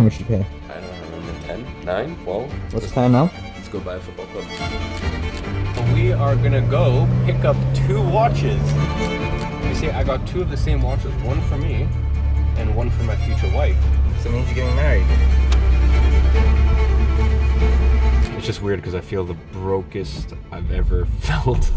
much did you pay? I don't remember, 10, 9, 12. What's the time now? Let's go buy a football club. We are gonna go pick up 2 watches. You see, I got 2 of the same watches, one for me and one for my future wife. So it means you're getting married. It's just weird because I feel the brokest I've ever felt.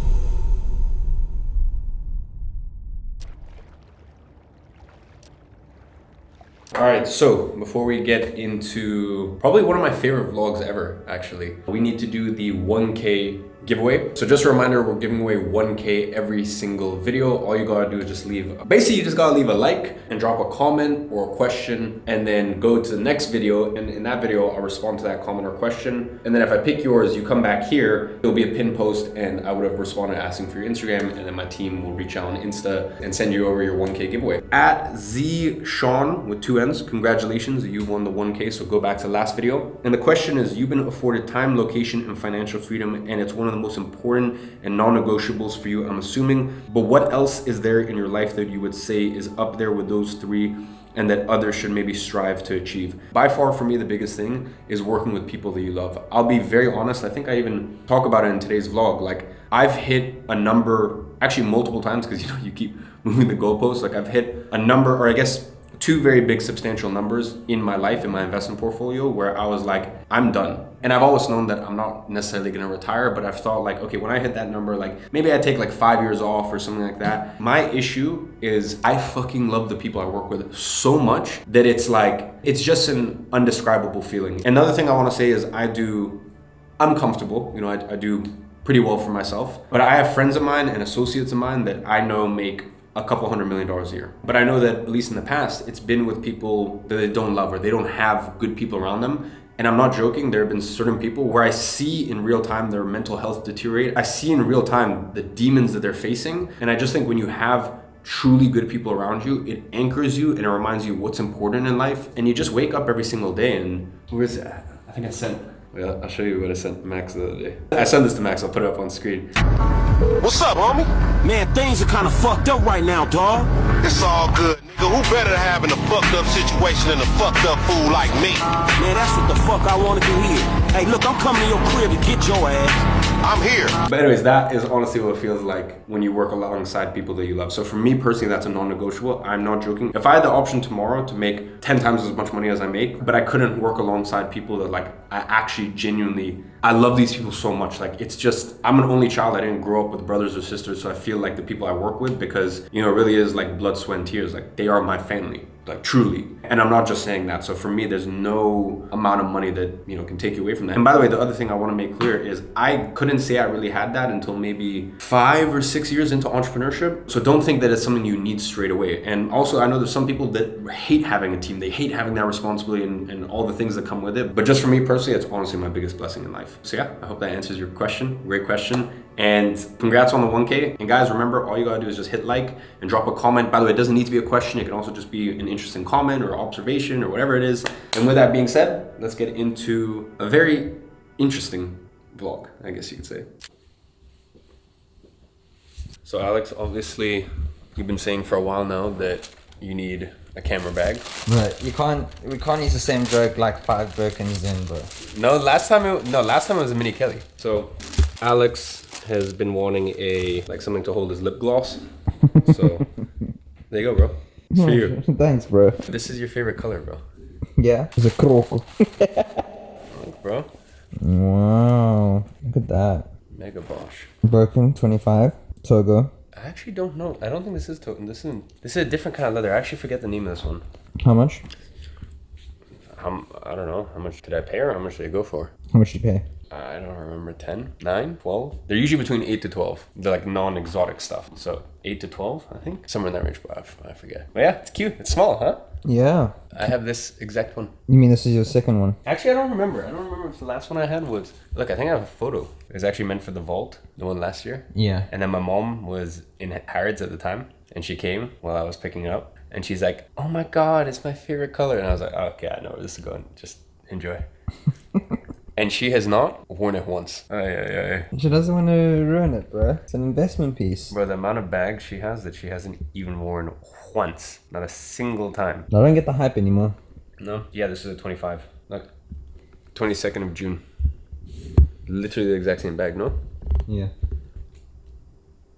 Alright, so before we get into probably one of my favorite vlogs ever, actually, we need to do the 1K giveaway. So just a reminder, we're giving away 1K every single video. All you gotta do is just basically you just gotta leave a like and drop a comment or a question and then go to the next video, and in that video I'll respond to that comment or question. And then if I pick yours, you come back here, there'll be a pin post and I would have responded asking for your Instagram, and then my team will reach out on Insta and send you over your 1K giveaway. At Z Sean with 2 N's, congratulations, you won the 1K, so go back to the last video. And the question is, you've been afforded time, location, and financial freedom, and it's one of the most important and non-negotiables for you, I'm assuming. But what else is there in your life that you would say is up there with those 3 and that others should maybe strive to achieve? By far for me, the biggest thing is working with people that you love. I'll be very honest, I think I even talk about it in today's vlog. Like, I've hit a number, actually multiple times, because you keep moving the goalposts. Like, I've hit a number, or I guess 2 very big substantial numbers in my life, in my investment portfolio, where I was like, I'm done. And I've always known that I'm not necessarily gonna retire, but I've thought like, okay, when I hit that number, like maybe I take like 5 years off or something like that. My issue is I fucking love the people I work with so much that it's like, it's just an undescribable feeling. Another thing I wanna say is I'm comfortable, I do pretty well for myself, but I have friends of mine and associates of mine that I know make a couple $100 million a year. But I know that at least in the past, it's been with people that they don't love or they don't have good people around them. And I'm not joking, there have been certain people where I see in real time their mental health deteriorate. I see in real time the demons that they're facing. And I just think when you have truly good people around you, it anchors you and it reminds you what's important in life. And you just wake up every single day and where's that? I think I sent, I'll show you what I sent Max the other day. I sent this to Max, I'll put it up on screen. What's up, homie? Man, things are kind of fucked up right now, dawg. It's all good, nigga. Who better to have in a fucked up situation than a fucked up fool like me? Man, that's what the fuck I wanted to hear. Hey, look, I'm coming to your crib to get your ass. I'm here. But anyways, that is honestly what it feels like when you work alongside people that you love. So for me personally, that's a non-negotiable. I'm not joking. If I had the option tomorrow to make 10 times as much money as I make, but I couldn't work alongside people that like, I actually genuinely, I love these people so much. Like, it's just, I'm an only child. I didn't grow up with brothers or sisters. So I feel like the people I work with, because, it really is like blood, sweat, and tears. Like, they are my family. Like, truly. And I'm not just saying that. So for me, there's no amount of money that, can take you away from that. And by the way, the other thing I want to make clear is I couldn't say I really had that until maybe 5 or 6 years into entrepreneurship. So don't think that it's something you need straight away. And also, I know there's some people that hate having a team. They hate having that responsibility and all the things that come with it. But just for me personally, it's honestly my biggest blessing in life. So yeah, I hope that answers your question. Great question. And congrats on the 1K. And guys, remember, all you gotta do is just hit like and drop a comment. By the way, it doesn't need to be a question. It can also just be an interesting comment or observation or whatever it is. And with that being said, let's get into a very interesting vlog, I guess you could say. So Alex, obviously, you've been saying for a while now that you need a camera bag. Right, we can't use the same joke like 5 Birkins in, bro. No, last time it was a mini Kelly. So Alex has been wanting something to hold his lip gloss. So there you go, bro. It's for you. Thanks, bro. This is your favorite color, bro. Yeah, it's a croco. Look, bro. Wow, look at that. Mega Bosch. Birkin 25, Togo. I actually don't know. I don't think this is Togo. This is a different kind of leather. I actually forget the name of this one. How much? I don't know. How much did I pay or how much did I go for? How much did you pay? I don't remember. 10, 9, 12? They're usually between 8 to 12. They're like non-exotic stuff. So 8 to 12, I think. Somewhere in that range, but I forget. But yeah, it's cute. It's small, huh? Yeah. I have this exact one. You mean this is your second one? Actually, I don't remember. I don't remember if the last one I had was... Look, I think I have a photo. It was actually meant for the vault, the one last year. Yeah. And then my mom was in Harrods at the time. And she came while I was picking it up. And she's like, oh my God, it's my favorite color. And I was like, oh, okay, I know where this is going. Just enjoy. And she has not worn it once. She doesn't want to ruin it, bro. It's an investment piece. Bro, the amount of bags she has that she hasn't even worn once. Not a single time. I don't get the hype anymore. No? Yeah, this is a 25. Look. 22nd of June. Literally the exact same bag, no? Yeah.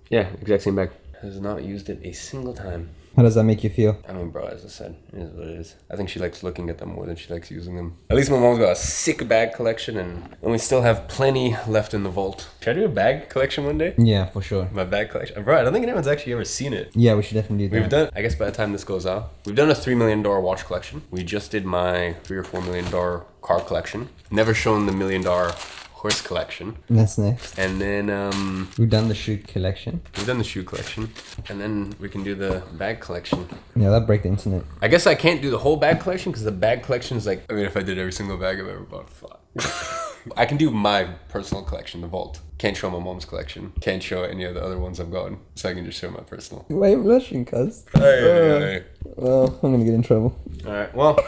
Yeah, exact same bag. Has not used it a single time. How does that make you feel? I mean, bro, as I said, it is what it is. I think she likes looking at them more than she likes using them. At least my mom's got a sick bag collection, and we still have plenty left in the vault. Should I do a bag collection one day? Yeah, for sure. My bag collection? Bro, I don't think anyone's actually ever seen it. Yeah, we should definitely do that. We've done, I guess by the time this goes out, we've done a $3 million watch collection. We just did my $3 or $4 million car collection. Never shown the $1 million horse collection. That's next. And then We've done the shoe collection. we've done the shoe collection. And then we can do the bag collection. Yeah, that'd break the internet. I guess I can't do the whole bag collection because the bag collection is like, I mean, if I did every single bag I've ever bought, fuck. I can do my personal collection, the vault. Can't show my mom's collection. Can't show any of the other ones I've gotten. So I can just show my personal. Why are you blushing, cuz? Hey. Well, I'm gonna get in trouble. Alright, well,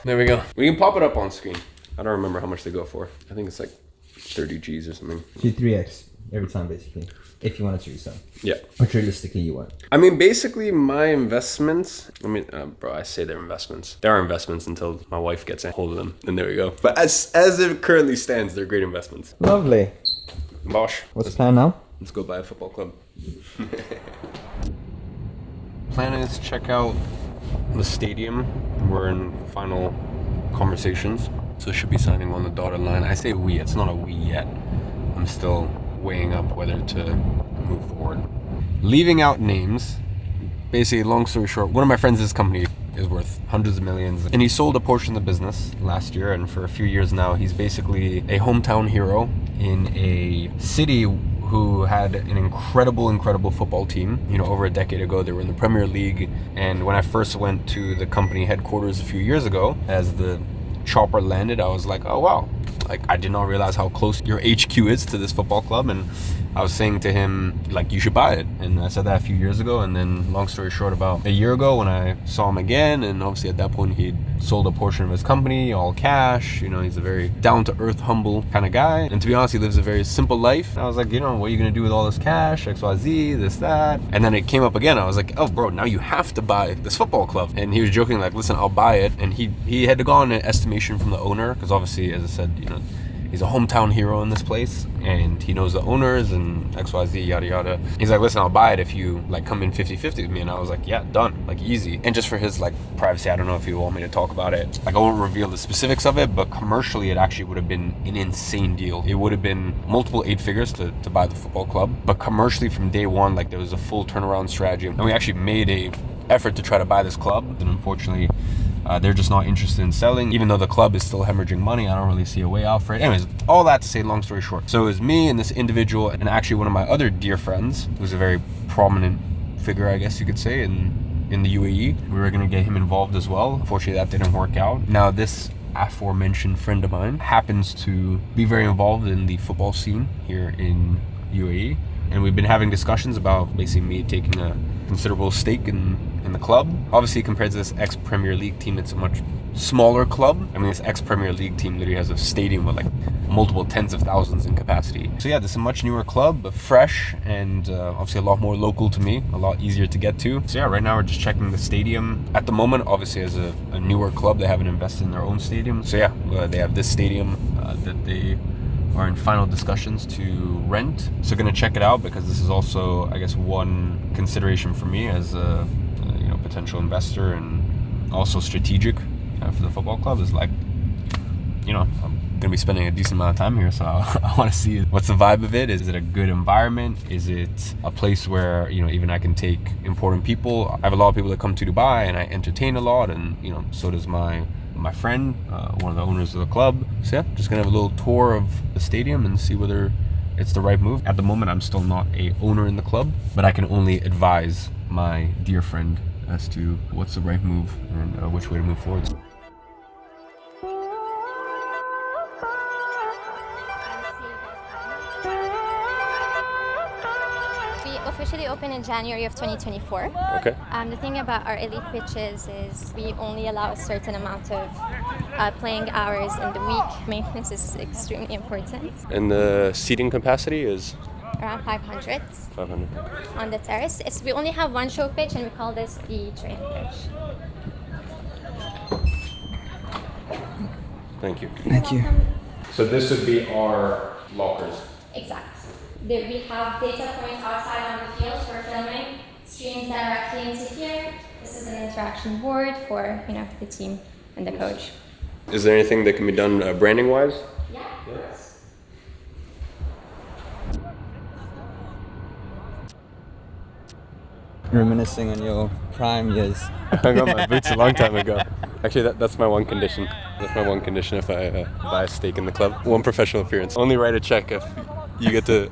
there we go. We can pop it up on screen. I don't remember how much they go for. I think it's like 30 G's or something. Do 3x every time, basically. If you wanted to resell. Yeah. But realistically, you won't. I mean, basically, my investments. I mean, bro, I say they're investments. They are investments until my wife gets a hold of them, and there we go. But as it currently stands, they're great investments. Lovely. Bosh. What's the plan now? Let's go buy a football club. Plan is check out the stadium. We're in final conversations, so should be signing on the dotted line. I say we. It's not a we yet. I'm still weighing up whether to move forward. Leaving out names, basically, long story short, one of my friends' company is worth hundreds of millions, and he sold a portion of the business last year, and for a few years now he's basically a hometown hero in a city who had an incredible football team. You know, over a decade ago they were in the Premier League, and when I first went to the company headquarters a few years ago, as the chopper landed, I was like, oh wow, like I did not realize how close your HQ is to this football club. And I was saying to him, like, you should buy it. And I said that a few years ago, and then long story short, about a year ago when I saw him again, and obviously at that point he'd sold a portion of his company, all cash. You know, he's a very down-to-earth, humble kind of guy, and to be honest, he lives a very simple life. And I was like, you know, what are you gonna do with all this cash, XYZ, this, that? And then it came up again. I was like, oh bro, now you have to buy this football club. And he was joking like, listen, I'll buy it. And he had to go on an estimation from the owner, because obviously, as I said, you know, he's a hometown hero in this place, and he knows the owners and XYZ, yada yada. He's like, listen, I'll buy it if you like come in 50-50 with me. And I was like, yeah, done, like easy. And just for his like privacy, I don't know if you want me to talk about it. Like, I won't reveal the specifics of it, but commercially it actually would have been an insane deal. It would have been multiple 8 figures to buy the football club. But commercially from day one, like there was a full turnaround strategy. And we actually made a effort to try to buy this club. And unfortunately, they're just not interested in selling, even though the club is still hemorrhaging money. I don't really see a way out for it. Anyways, all that to say, long story short. So it was me and this individual, and actually one of my other dear friends, who's a very prominent figure, I guess you could say, in the UAE. We were gonna get him involved as well. Unfortunately, that didn't work out. Now, this aforementioned friend of mine happens to be very involved in the football scene here in UAE. And we've been having discussions about basically me taking a considerable stake in the club. Obviously, compared to this ex-Premier League team, it's a much smaller club. I mean, this ex-Premier League team literally has a stadium with like multiple tens of thousands in capacity. So yeah, this is a much newer club, but fresh, and obviously a lot more local to me, a lot easier to get to. So yeah, right now we're just checking the stadium. At the moment, obviously as a newer club, they haven't invested in their own stadium. So yeah, they have this stadium that they are in final discussions to rent. So gonna check it out, because this is also, I guess, one consideration for me as a potential investor, and also strategic for the football club, is like, you know, I'm gonna be spending a decent amount of time here, so I want to see what's the vibe of it. Is it a good environment? Is it a place where, you know, even I can take important people? I have a lot of people that come to Dubai, and I entertain a lot, and you know, so does my friend, one of the owners of the club. So yeah, just gonna have a little tour of the stadium and see whether it's the right move. At the moment, I'm still not a owner in the club, but I can only advise my dear friend as to what's the right move and which way to move forward. We officially opened in January of 2024. Okay. The thing about our elite pitches is we only allow a certain amount of playing hours in the week. Maintenance is extremely important. And the seating capacity is? Around 500. 500. On the terrace. We only have one show pitch, and we call this the train pitch. Thank you. Thank you. So this would be our lockers. Exact. We have data points outside on the field for filming, streams directly into here. This is an interaction board for the team and the coach. Is there anything that can be done branding wise? Yeah, of course. Reminiscing on your prime years. I got my boots a long time ago. Actually, that's my one condition. That's my one condition if I buy a stake in the club. One professional appearance. Only write a check if you get to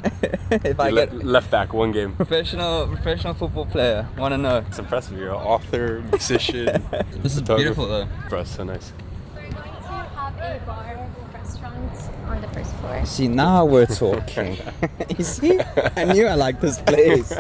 If I get left back one game. professional football player, wanna know? It's impressive. You're an author, musician. This is beautiful though. For us, so nice. We're going to have a bar restaurant on the first floor. See, now we're talking. You see? I knew I liked this place.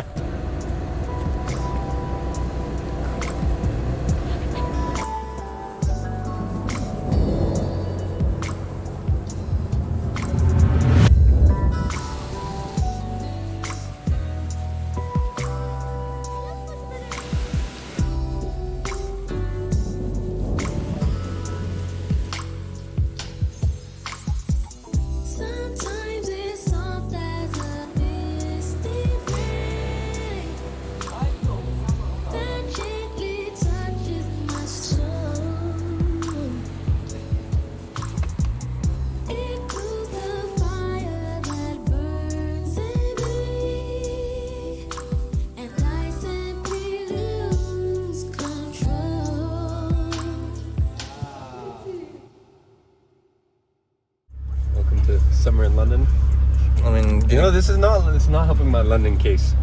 Sometimes it's soft as a misty rain that gently touches my soul. It cools the fire that burns in me, and I simply lose control. Welcome to summer in London. I mean, This is not helping my London case.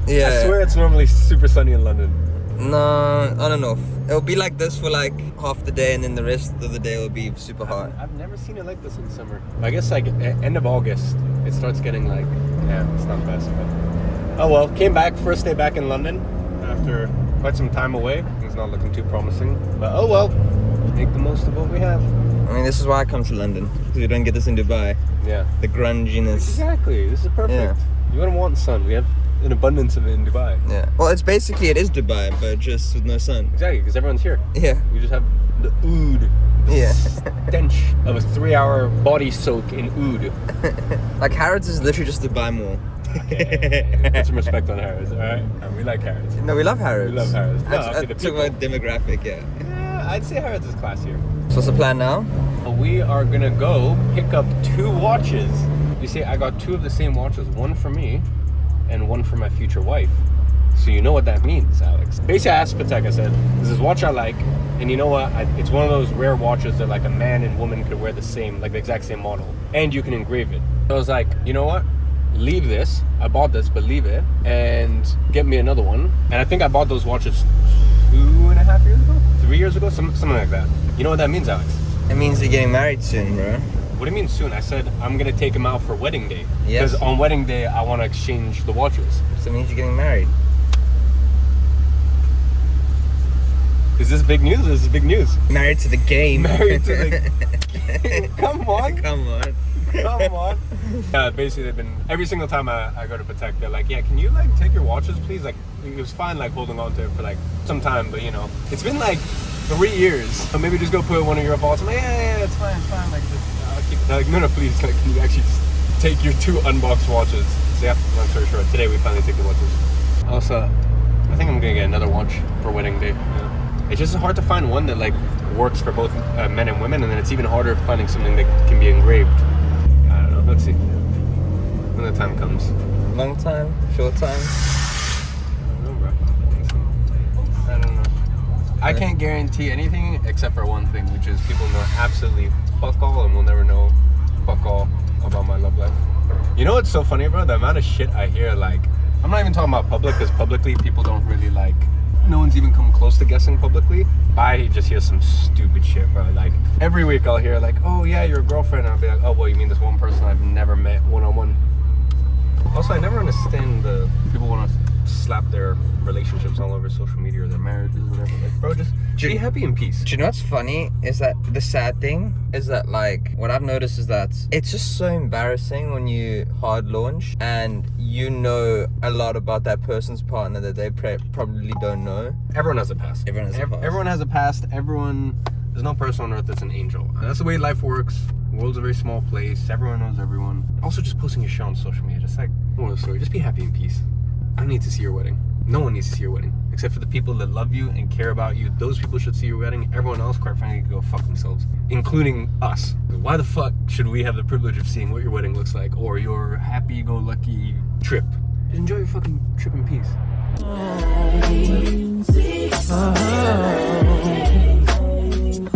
yeah. I swear it's normally super sunny in London. No, I don't know. It'll be like this for like half the day, and then the rest of the day will be super hot. I've never seen it like this in summer. I guess like end of August, it starts getting like, it's not the best. But oh well, came back, first day back in London after quite some time away. It's not looking too promising, but oh well, make the most of what we have. I mean, this is why I come to London, because we don't get this in Dubai. Yeah. The grunginess. Exactly. This is perfect. Yeah. You wouldn't want sun. We have an abundance of it in Dubai. Yeah. Well, it is Dubai, but just with no sun. Exactly, because everyone's here. Yeah. We just have the oud. The Yeah. stench of a 3-hour body soak in oud. Like Harrods is literally just Dubai Mall. Okay. Put some respect on Harrods, alright? We like Harrods. No, we love Harrods. We love Harrods. No, I okay, the took people. about demographic, yeah. Yeah, I'd say Harrods is classier. So what's the plan now? We are gonna go pick up 2 watches. You see, I got 2 of the same watches, one for me and one for my future wife. So you know what that means, Alex. Basically, I asked Patek, I said, this is a watch I like, and you know what? It's one of those rare watches that like a man and woman could wear the same, like the exact same model, and you can engrave it. So I was like, you know what? Leave this. I bought this, but leave it, and get me another one. And I think I bought those watches 2.5 years ago? 3 years ago? Something like that. You know what that means, Alex? It means you're getting married soon, bro. What do you mean soon? I said I'm gonna take him out for wedding day. Yes. Because on wedding day I want to exchange the watches. So it means you're getting married. Is this big news? This is big news. Married to the game. Married to the. Come on. Come on. Come on. Basically, they've been every single time I go to Patek, they're like, yeah, can you like take your watches, please? Like, it was fine like holding on to it for like some time, but it's been like 3 years. So maybe just go put one of your vaults. I'm like, yeah, it's fine, Like, just I'll keep. They're like, no, please. Like, can you actually just take your 2 unboxed watches? So yeah, long story short, today we finally take the watches. Also, I think I'm gonna get another watch for wedding day. Yeah. It's just hard to find one that like works for both men and women, and then it's even harder finding something that can be engraved. I don't know. Let's see when the time comes. Long time, short time. I don't know, bro. I don't know. I can't guarantee anything except for one thing, which is people know absolutely fuck all, and will never know fuck all about my love life. You know what's so funny, bro? The amount of shit I hear, like, I'm not even talking about public, because publicly people don't really like. No one's even come close to guessing publicly. I just hear some stupid shit, bro. Like, every week I'll hear like, oh yeah, your girlfriend. And I'll be like, oh, well, you mean this one person I've never met one-on-one. Also, I never understand the people want to slap their relationships all over social media or their marriages or whatever. Like, bro, just be happy in peace. Do you know what's funny? Is that the sad thing is that like what I've noticed is that it's just so embarrassing when you hard launch and you know a lot about that person's partner that they probably don't know. Everyone has a past. Everyone has a past. Everyone has a past. Everyone There's no person on earth that's an angel. And that's the way life works. The world's a very small place. Everyone knows everyone. Also, just posting your shit on social media. Just like, moral of the story, just be happy and peace. I don't need to see your wedding. No one needs to see your wedding. Except for the people that love you and care about you. Those people should see your wedding. Everyone else, quite frankly, can go fuck themselves. Including us. Why the fuck should we have the privilege of seeing what your wedding looks like? Or your happy-go-lucky trip? Enjoy your fucking trip in peace.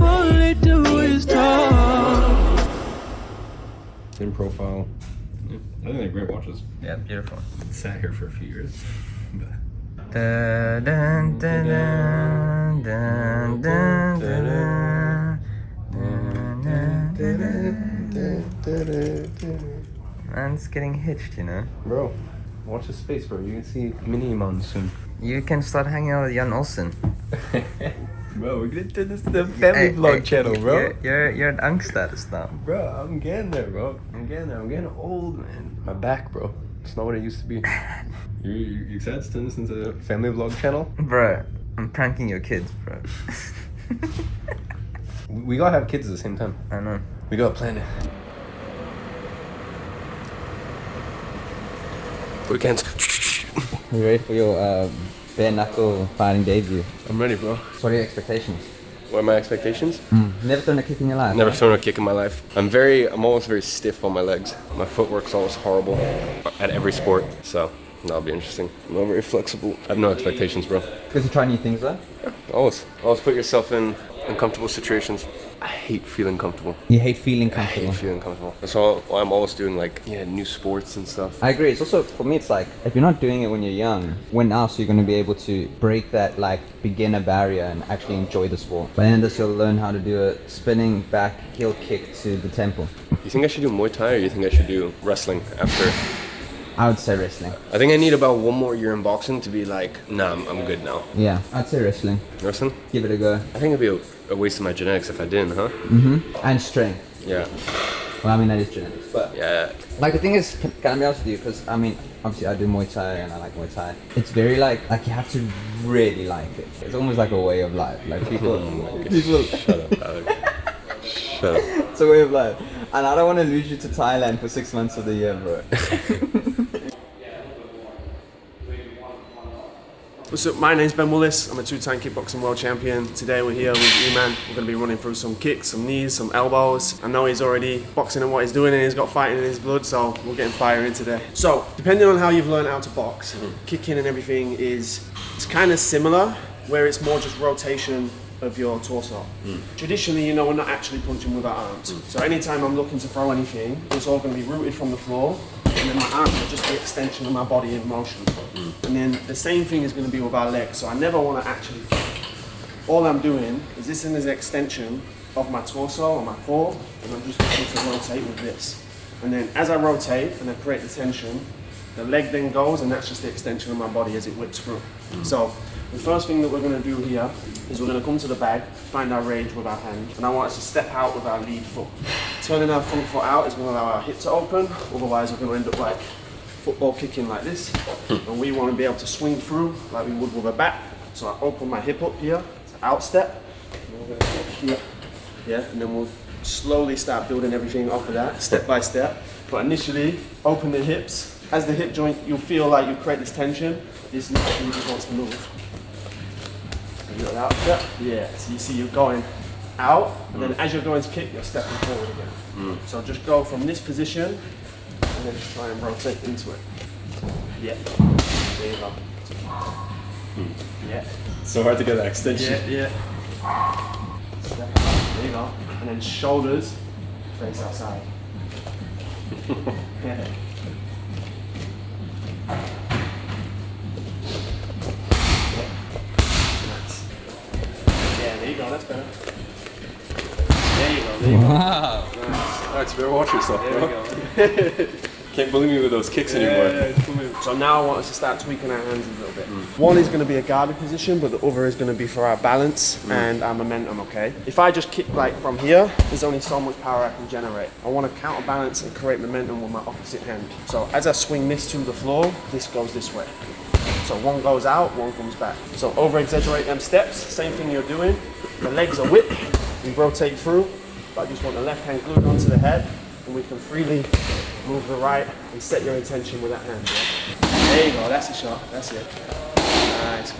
All they do is talk. Thin profile. Yeah, I think they're great watches. Yeah, beautiful. Sat here for a few years. Dun, dun, dun, dun, dun, dun, dun, dun. Man's getting hitched, you know. Bro, watch the space, bro. You can see mini Iman soon. You can start hanging out with Jan Olsen. Bro, we're gonna turn this to the family vlog channel, bro. You're at Unk status now. Bro, I'm getting there, bro. I'm getting there. I'm getting old, man. My back, bro. It's not what it used to be. You excited to turn this into a family vlog channel? Bro, I'm pranking your kids, bro. We gotta have kids at the same time. I know. We gotta plan it. Weekends. You ready for your bare knuckle fighting debut? I'm ready, bro. What are your expectations? What are my expectations? Never thrown a kick in your life. Never thrown a kick in my life. I'm almost very stiff on my legs. My footwork's always horrible at every sport, so that'll be interesting. I'm not very flexible. I have no expectations, bro. Good to try new things though. Always put yourself in uncomfortable situations. I hate feeling comfortable. You hate feeling I comfortable. hate feeling comfortable. That's why I'm always doing like new sports and stuff. I agree. It's also, for me, it's like, if you're not doing it when you're young, when else are you going to be able to break that like beginner barrier and actually enjoy the sport? By the end of this, you'll learn how to do a spinning back heel kick to the temple. You think I should do Muay Thai or you think I should do wrestling after? I would say wrestling. I think I need about 1 more year in boxing to be like, nah, I'm good now. Yeah, I'd say wrestling. Wrestling? Give it a go. I think it'd be a waste of my genetics if I didn't, huh? And strength. Yeah. Well, I mean, that is genetics. But Yeah. like the thing is, can I be honest with you? Because I mean, obviously I do Muay Thai and I like Muay Thai. It's very like you have to really like it. It's almost like a way of life. Like people. Shut up, Alex. Shut up. It's a way of life. And I don't want to lose you to Thailand for 6 months of the year, bro. What's up, my name's Ben Willis, I'm a 2-time kickboxing world champion. Today we're here with Iman. We're going to be running through some kicks, some knees, some elbows. I know he's already boxing and what he's doing and he's got fighting in his blood, so we're getting fire in today. So, depending on how you've learned how to box, kicking and everything it's kind of similar, where it's more just rotation of your torso. Traditionally, you know, we're not actually punching with our arms. So anytime I'm looking to throw anything, it's all going to be rooted from the floor, and then my arms are just the extension of my body in motion. And then the same thing is going to be with our legs. So I never want to actually kick. All I'm doing is this is an extension of my torso or my core, and I'm just going to rotate with this. And then as I rotate and I create the tension, the leg then goes, and that's just the extension of my body as it whips through. So the first thing that we're going to do here is we're going to come to the bag, find our range with our hand, and I want us to step out with our lead foot. Turning our front foot out is going to allow our hip to open, otherwise we're going to end up like football kicking like this. And we want to be able to swing through like we would with a bat. So I open my hip up here, it's an out step, and we're going to get here, yeah, and then we'll slowly start building everything off of that, step by step. But initially, open the hips. As the hip joint, you'll feel like you create this tension, this naturally just wants to move. And you're out step, yeah, so you see you're going out, and then as you're going to kick, you're stepping forward again. So just go from this position, and then just try and rotate into it. Yeah, there you go. Yeah. So hard to get that extension. Yeah. Step out, there you go. And then shoulders face outside. Yeah. Nice. Yeah, there you go, that's better. There you go, there you go. Wow. Nice. Alright, so better watch yourself, There we bro. go. Can't believe me with those kicks anymore. So now I want us to start tweaking our hands a little bit. One is going to be a guarded position, but the other is going to be for our balance and our momentum, okay? If I just kick like from here, there's only so much power I can generate. I want to counterbalance and create momentum with my opposite hand. So as I swing this to the floor, this goes this way. So one goes out, one comes back. So over exaggerate them steps, same thing you're doing. The legs are whipped, We rotate through, but I just want the left hand glued onto the head, and we can freely move the right and set your intention with that hand. Yeah? There you go, that's a shot, that's it. Nice.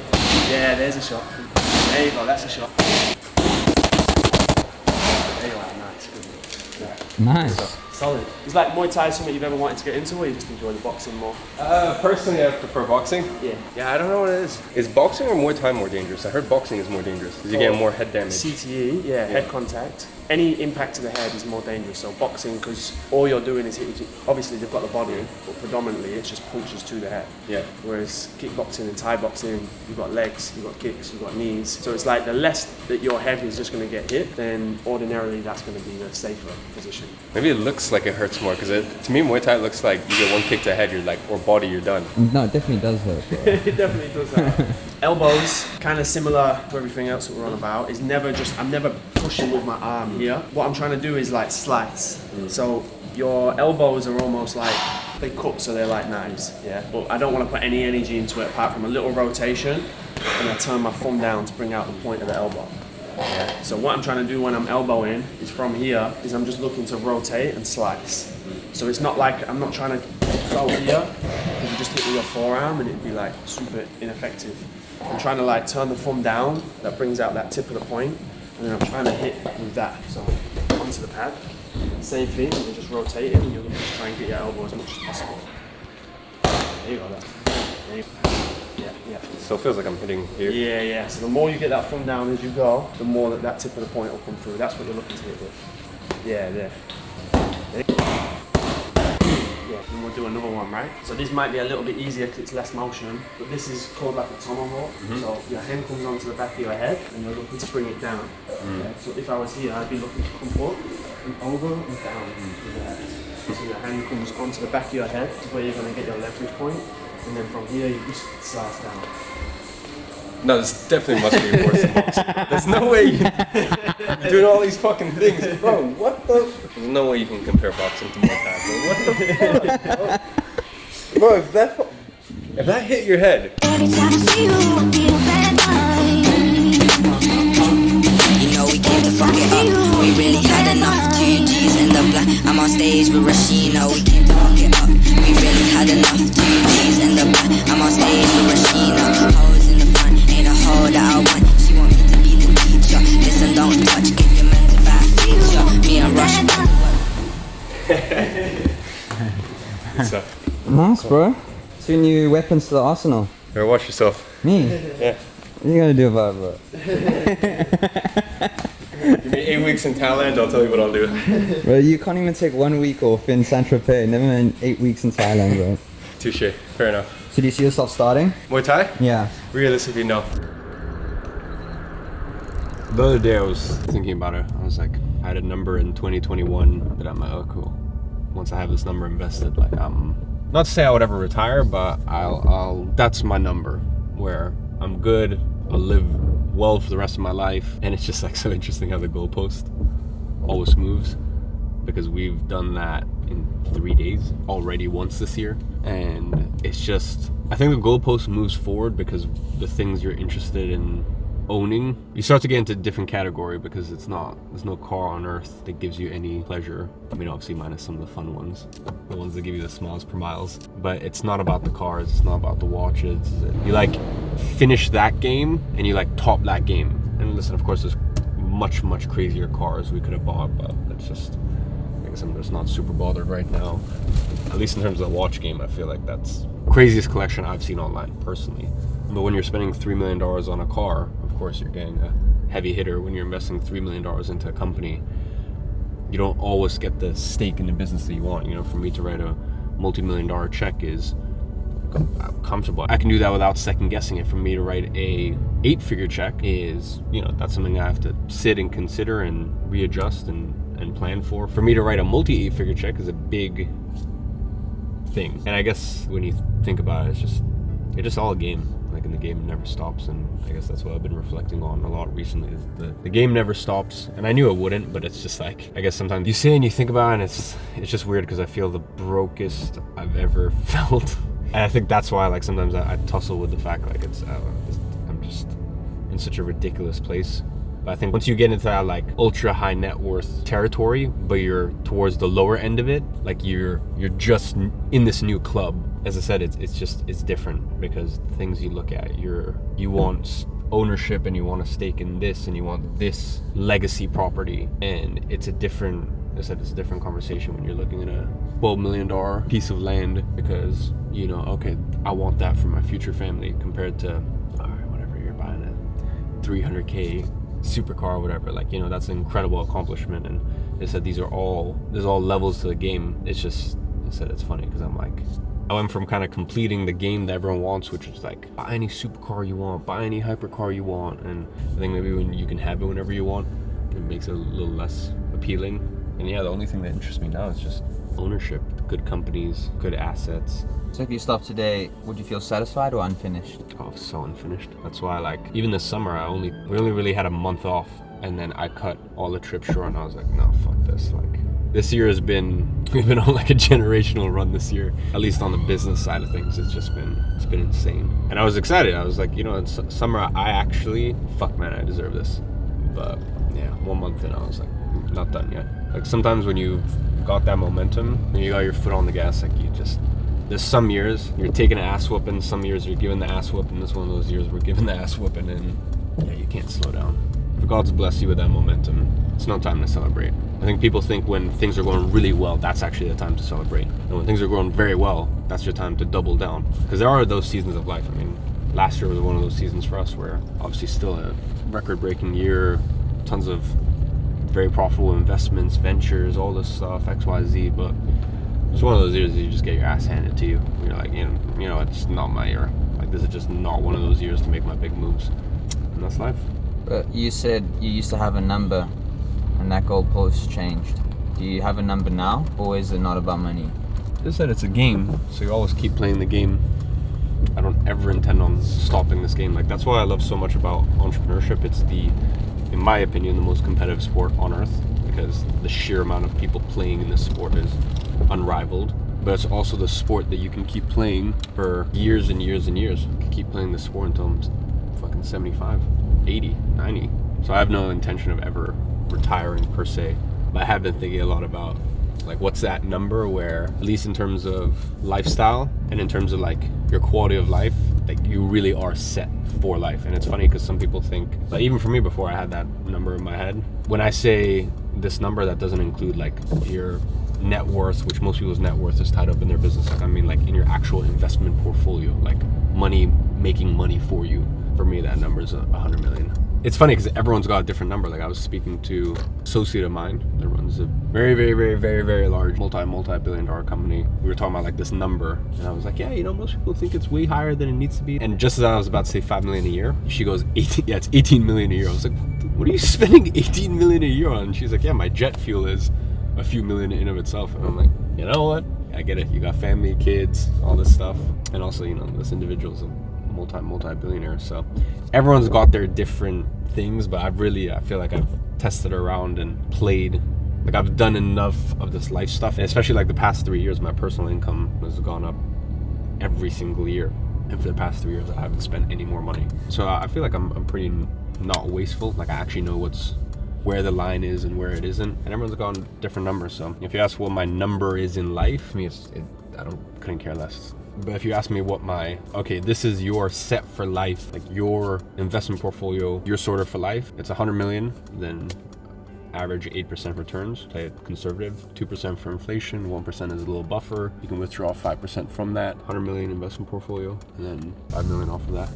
Yeah, there's a shot. There you go, that's a shot. There you are, nice. Good. Yeah. Nice. Solid. Is like Muay Thai something you've ever wanted to get into, or you just enjoy the boxing more? Personally, I prefer boxing. Yeah. I don't know what it is. Is boxing or Muay Thai more dangerous? I heard boxing is more dangerous because you get more head damage. CTE, head contact. Any impact to the head is more dangerous. So boxing, because all you're doing is hitting. Obviously, they've got the body, but predominantly it's just punches to the head. Yeah. Whereas kickboxing and Thai boxing, you've got legs, you've got kicks, you've got knees. So it's like the less that your head is just going to get hit, then ordinarily that's going to be the safer position. Maybe it looks like it hurts more because to me Muay Thai looks like you get one kick to the head, you're like, or body, you're done. No, it definitely does hurt. Bro. It definitely does that. Elbows, kind of similar to everything else that we're on about, is never just, I'm never pushing with my arm here. What I'm trying to do is like slice. So your elbows are almost like, they cut, so they're like knives, yeah? But I don't want to put any energy into it apart from a little rotation, and I turn my thumb down to bring out the point of the elbow. Yeah. So what I'm trying to do when I'm elbowing is from here, is I'm just looking to rotate and slice. So it's not like, I'm not trying to go here, because you just hit with your forearm and it'd be like super ineffective. I'm trying to like turn the thumb down, that brings out that tip of the point, and then I'm trying to hit with that. So onto the pad, same thing, and you're just rotating, and you're looking to try and get your elbow as much as possible. There you go, there you go. Yeah. So it feels like I'm hitting here. Yeah. So the more you get that thumb down as you go, the more that tip of the point will come through. That's what you're looking to hit with. Yeah, there. Yeah, and we'll do another one, right? So this might be a little bit easier because it's less motion, but this is called like a tomahawk. So your hand comes onto the back of your head and you're looking to bring it down. Okay? So if I was here, I'd be looking to come up and over and down with the head. So your hand comes onto the back of your head, where you're going to get your leverage point, and then from here you just slice down. No, this definitely must be worse than boxing. There's no way you're doing all these fucking things. Bro, what the? There's no way you can compare boxing to Muay Thai, bro. What the fuck, bro? Bro, if that hit your head. Every time I see you, I feel bad You know we came to fuck it up. We really had enough. 2 G's in the black. I'm on stage with Rashina. We came to fuck it up. We really had enough. 2 G's in the black. I'm on stage with Rashina. Hoes in the front, ain't a hoe that I want. She want me to be the teacher. Listen, don't touch. Give your man the bad feature. Me and Rush. What's up? Nice, bro. 2 new weapons to the arsenal. Better watch yourself. Me? Yeah. What are you gonna do about it, bro? Give me 8 weeks in Thailand, I'll tell you what I'll do. Bro, you can't even take 1 week off in Saint-Tropez. Never mind 8 weeks in Thailand, bro. Touche. Fair enough. So do you see yourself starting? Muay Thai? Yeah. Realistically, no. The other day I was thinking about it. I was like, I had a number in 2021 that I'm like, oh cool. Once I have this number invested, like not to say I would ever retire, but I'll that's my number where I'm good, I'll live well for the rest of my life. And it's just like so interesting how the goalpost always moves, because we've done that in 3 days already once this year. And it's just, I think the goalpost moves forward because the things you're interested in owning, you start to get into a different category, because there's no car on earth that gives you any pleasure. I mean, obviously minus some of the fun ones, the ones that give you the smiles per miles, but it's not about the cars, it's not about the watches. You like finish that game and you like top that game. And listen, of course there's much crazier cars we could have bought, but it's just, I guess I'm just not super bothered right now. At least in terms of the watch game, I feel like that's craziest collection I've seen online personally. But when you're spending $3 million on a car, of course you're getting a heavy hitter. When you're investing $3 million into a company, you don't always get the stake in the business that you want. You know, for me to write a multi-million-dollar check is comfortable. I can do that without second guessing it. For me to write a 8-figure check is, you know, that's something I have to sit and consider and readjust and plan for. For me to write a multi-8-figure check is a big thing. And I guess when you think about it, it's just all a game. Like, and the game never stops, and I guess that's what I've been reflecting on a lot recently, is the game never stops. And I knew it wouldn't, but it's just like, I guess sometimes you say and you think about it, and it's just weird because I feel the brokest I've ever felt. And I think that's why, like, sometimes I tussle with the fact, like, I'm just in such a ridiculous place. But I think once you get into that like ultra high net worth territory, but you're towards the lower end of it, like you're just in this new club. As I said, it's different, because the things you look at, you want ownership and you want a stake in this and you want this legacy property, and it's a different conversation when you're looking at a $12 million piece of land, because you know, okay, I want that for my future family, compared to, all right, whatever, you're buying a 300k supercar or whatever, like, you know, that's an incredible accomplishment. And they said there's all levels to the game. It's just, I said it's funny because I'm like, I went from kind of completing the game that everyone wants, which is like, buy any supercar you want, buy any hypercar you want, and I think maybe when you can have it whenever you want, it makes it a little less appealing. And yeah, the only thing that interests me now is just ownership, good companies, good assets. So if you stopped today, would you feel satisfied or unfinished? Oh, so unfinished. That's why, like, even this summer, we only really had a month off, and then I cut all the trips short, and I was like, no, fuck this. Like, this year we've been on like a generational run this year, at least on the business side of things. It's been insane. And I was excited. I was like, you know, in summer, I deserve this. But yeah, 1 month in, I was like, not done yet. Like, sometimes when you've got that momentum, when you got your foot on the gas, like, there's some years you're taking an ass whooping, some years you're giving the ass whooping. This one of those years we're giving the ass whooping, and yeah, you can't slow down. If God's blessed you with that momentum, it's no time to celebrate. I think people think when things are going really well, that's actually the time to celebrate. And when things are going very well, that's your time to double down. Because there are those seasons of life. I mean, last year was one of those seasons for us where obviously still a record-breaking year, tons of very profitable investments, ventures, all this stuff, XYZ, but it's one of those years that you just get your ass handed to you. You're like, you know, it's not my year. Like, this is just not one of those years to make my big moves. And that's life. But you said you used to have a number, and that goalpost changed. Do you have a number now, or is it not about money? As I said, it's a game, so you always keep playing the game. I don't ever intend on stopping this game. Like, that's why I love so much about entrepreneurship. It's in my opinion, the most competitive sport on earth, because the sheer amount of people playing in this sport is unrivaled. But it's also the sport that you can keep playing for years and years and years. You can keep playing this sport until I'm fucking 75, 80, 90. So I have no intention of ever retiring per se. But I have been thinking a lot about, like, what's that number where, at least in terms of lifestyle and in terms of like your quality of life, like, you really are set for life. And it's funny because some people think, like, even for me, before I had that number in my head, when I say this number, that doesn't include like your net worth, which most people's net worth is tied up in their business. Like, I mean, like, in your actual investment portfolio, like money, making money for you. For me, that number is 100 million. It's funny because everyone's got a different number. Like, I was speaking to an associate of mine that runs a very, very, very, very, very large multi-billion dollar company. We were talking about like this number, and I was like, yeah, you know, most people think it's way higher than it needs to be. And just as I was about to say 5 million a year, she goes, 18, yeah, it's 18 million a year. I was like, what are you spending 18 million a year on? And she's like, yeah, my jet fuel is a few million in of itself. And I'm like, you know what? I get it. You got family, kids, all this stuff. And also, you know, this individual's a multi-billionaire. So everyone's got their different things, but I feel like I've tested around and played. Like, I've done enough of this life stuff, and especially like the past 3 years, my personal income has gone up every single year. And for the past 3 years, I haven't spent any more money. So I feel like I'm pretty not wasteful. Like, I actually know where the line is and where it isn't. And everyone's got different numbers. So if you ask what my number is in life, I mean, couldn't care less. But if you ask me what this is your set for life, like your investment portfolio, your sorter for life, it's 100 million, then average 8% returns, play it conservative, 2% for inflation, 1% is a little buffer. You can withdraw 5% from that 100 million investment portfolio, and then 5 million off of that.